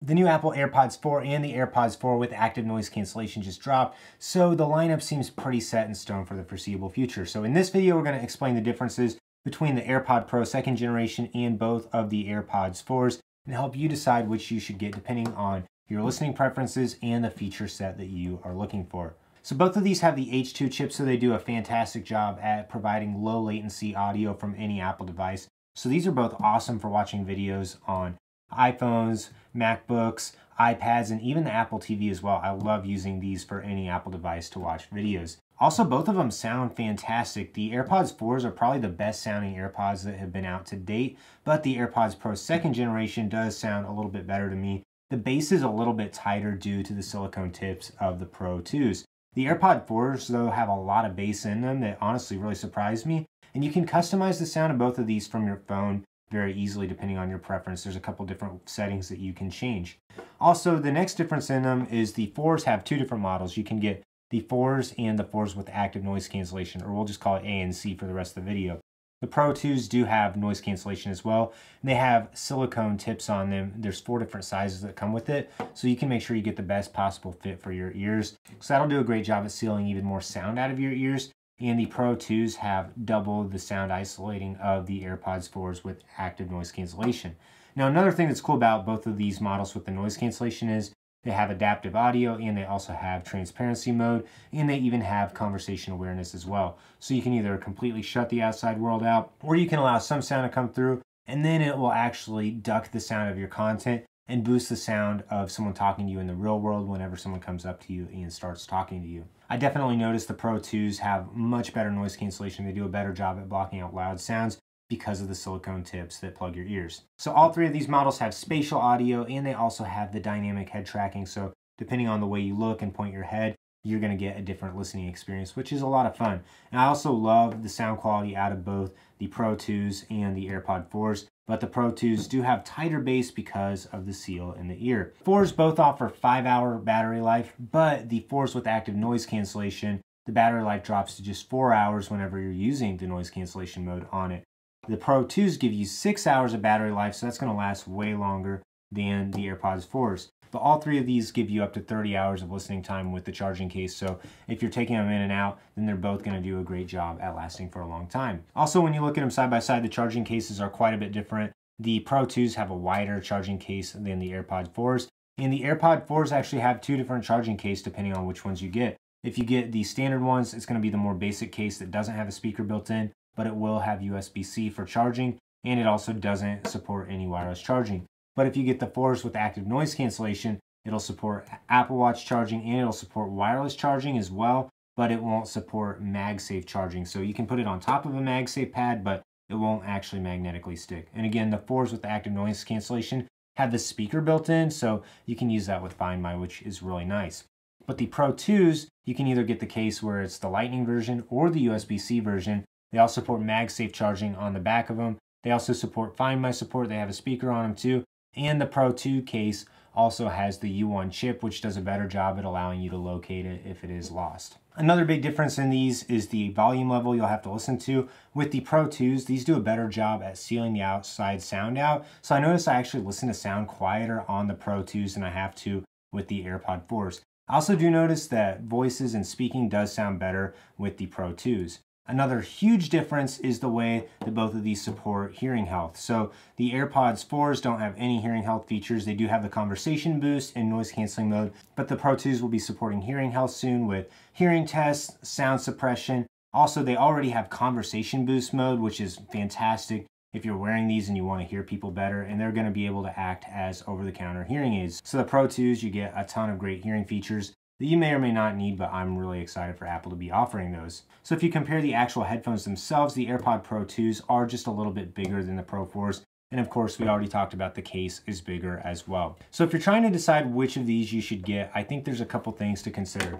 The new Apple AirPods 4 and the AirPods 4 with active noise cancellation just dropped, so the lineup seems pretty set in stone for the foreseeable future. So in this video, we're going to explain the differences between the AirPod Pro 2nd generation and both of the AirPods 4s and help you decide which you should get depending on your listening preferences and the feature set that you are looking for. So both of these have the H2 chip, so they do a fantastic job at providing low latency audio from any Apple device. So these are both awesome for watching videos on iPhones, MacBooks, iPads, and even the Apple TV as well. I love using these for any Apple device to watch videos. Also, both of them sound fantastic. The AirPods 4s are probably the best sounding AirPods that have been out to date, but the AirPods Pro 2nd generation does sound a little bit better to me. The bass is a little bit tighter due to the silicone tips of the Pro 2s. The AirPod 4s, though, have a lot of bass in them that honestly really surprised me, and you can customize the sound of both of these from your phone very easily depending on your preference. There's a couple different settings that you can change. Also, the next difference in them is the 4s have two different models. You can get the 4s and the 4s with active noise cancellation, or we'll just call it ANC for the rest of the video. The Pro 2s do have noise cancellation as well. They have silicone tips on them. There's 4 different sizes that come with it, so you can make sure you get the best possible fit for your ears. So that'll do a great job at sealing even more sound out of your ears. And the Pro 2s have double the sound isolating of the AirPods 4s with active noise cancellation. Now, another thing that's cool about both of these models with the noise cancellation is they have adaptive audio, and they also have transparency mode, and they even have conversation awareness as well. So you can either completely shut the outside world out, or you can allow some sound to come through, and then it will actually duck the sound of your content and boost the sound of someone talking to you in the real world whenever someone comes up to you and starts talking to you. I definitely noticed the Pro 2s have much better noise cancellation. They do a better job at blocking out loud sounds because of the silicone tips that plug your ears. So all 3 of these models have spatial audio, and they also have the dynamic head tracking. So depending on the way you look and point your head, you're going to get a different listening experience, which is a lot of fun. And I also love the sound quality out of both the Pro 2s and the AirPod 4s, but the Pro 2s do have tighter bass because of the seal in the ear. 4s both offer 5-hour battery life, but the 4s with active noise cancellation, the battery life drops to just 4 hours whenever you're using the noise cancellation mode on it. The Pro 2s give you 6 hours of battery life, so that's going to last way longer than the AirPods 4s. But all 3 of these give you up to 30 hours of listening time with the charging case, so if you're taking them in and out, then they're both going to do a great job at lasting for a long time. Also, when you look at them side by side, the charging cases are quite a bit different. The Pro 2s have a wider charging case than the AirPods 4s, and the AirPod 4s actually have 2 different charging cases depending on which ones you get. If you get the standard ones, it's going to be the more basic case that doesn't have a speaker built in, but it will have USB-C for charging, and it also doesn't support any wireless charging. But if you get the 4s with active noise cancellation, it'll support Apple Watch charging, and it'll support wireless charging as well, but it won't support MagSafe charging. So you can put it on top of a MagSafe pad, but it won't actually magnetically stick. And again, the 4s with the active noise cancellation have the speaker built in, so you can use that with Find My, which is really nice. But the Pro 2s, you can either get the case where it's the Lightning version or the USB-C version. They also support MagSafe charging on the back of them. They also support Find My support. They have a speaker on them too. And the Pro 2 case also has the U1 chip, which does a better job at allowing you to locate it if it is lost. Another big difference in these is the volume level you'll have to listen to. With the Pro 2s, these do a better job at sealing the outside sound out. So I noticed I actually listen to sound quieter on the Pro 2s than I have to with the AirPod 4s. I also do notice that voices and speaking does sound better with the Pro 2s. Another huge difference is the way that both of these support hearing health. So the AirPods 4s don't have any hearing health features. They do have the conversation boost and noise canceling mode, but the Pro 2s will be supporting hearing health soon with hearing tests, sound suppression. Also, they already have conversation boost mode, which is fantastic if you're wearing these and you want to hear people better, and they're going to be able to act as over-the-counter hearing aids. So the Pro 2s, you get a ton of great hearing features that you may or may not need, but I'm really excited for Apple to be offering those. So if you compare the actual headphones themselves, the AirPod Pro 2s are just a little bit bigger than the Pro 4s. And of course, we already talked about the case is bigger as well. So if you're trying to decide which of these you should get, I think there's a couple things to consider.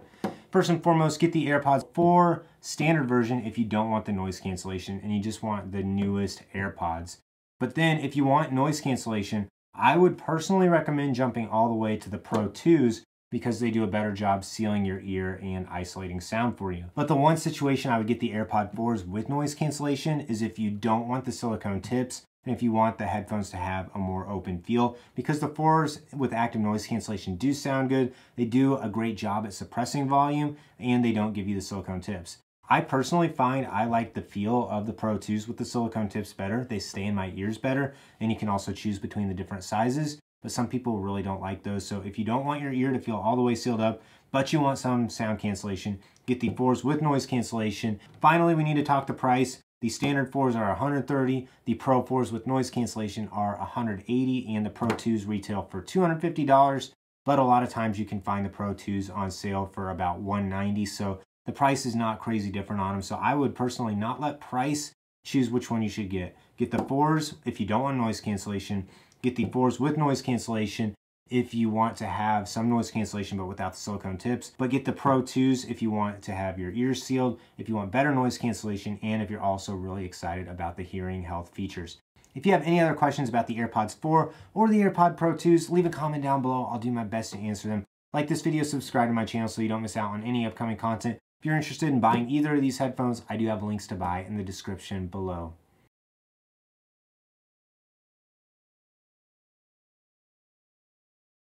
First and foremost, get the AirPods 4 standard version if you don't want the noise cancellation and you just want the newest AirPods. But then if you want noise cancellation, I would personally recommend jumping all the way to the Pro 2s because they do a better job sealing your ear and isolating sound for you. But the one situation I would get the AirPod 4s with noise cancellation is if you don't want the silicone tips, and if you want the headphones to have a more open feel. Because the 4s with active noise cancellation do sound good, they do a great job at suppressing volume, and they don't give you the silicone tips. I personally find I like the feel of the Pro 2s with the silicone tips better. They stay in my ears better, and you can also choose between the different sizes, but some people really don't like those. So if you don't want your ear to feel all the way sealed up, but you want some sound cancellation, get the 4s with noise cancellation. Finally, we need to talk the price. The standard 4s are $130, the Pro 4s with noise cancellation are $180, and the Pro 2s retail for $250, but a lot of times you can find the Pro 2s on sale for about $190, so the price is not crazy different on them. So I would personally not let price choose which one you should get. Get the 4s if you don't want noise cancellation, get the 4s with noise cancellation if you want to have some noise cancellation but without the silicone tips, but get the Pro 2s if you want to have your ears sealed, if you want better noise cancellation, and if you're also really excited about the hearing health features. If you have any other questions about the AirPods 4 or the AirPod Pro 2s, leave a comment down below. I'll do my best to answer them. Like this video, subscribe to my channel so you don't miss out on any upcoming content. If you're interested in buying either of these headphones, I do have links to buy in the description below.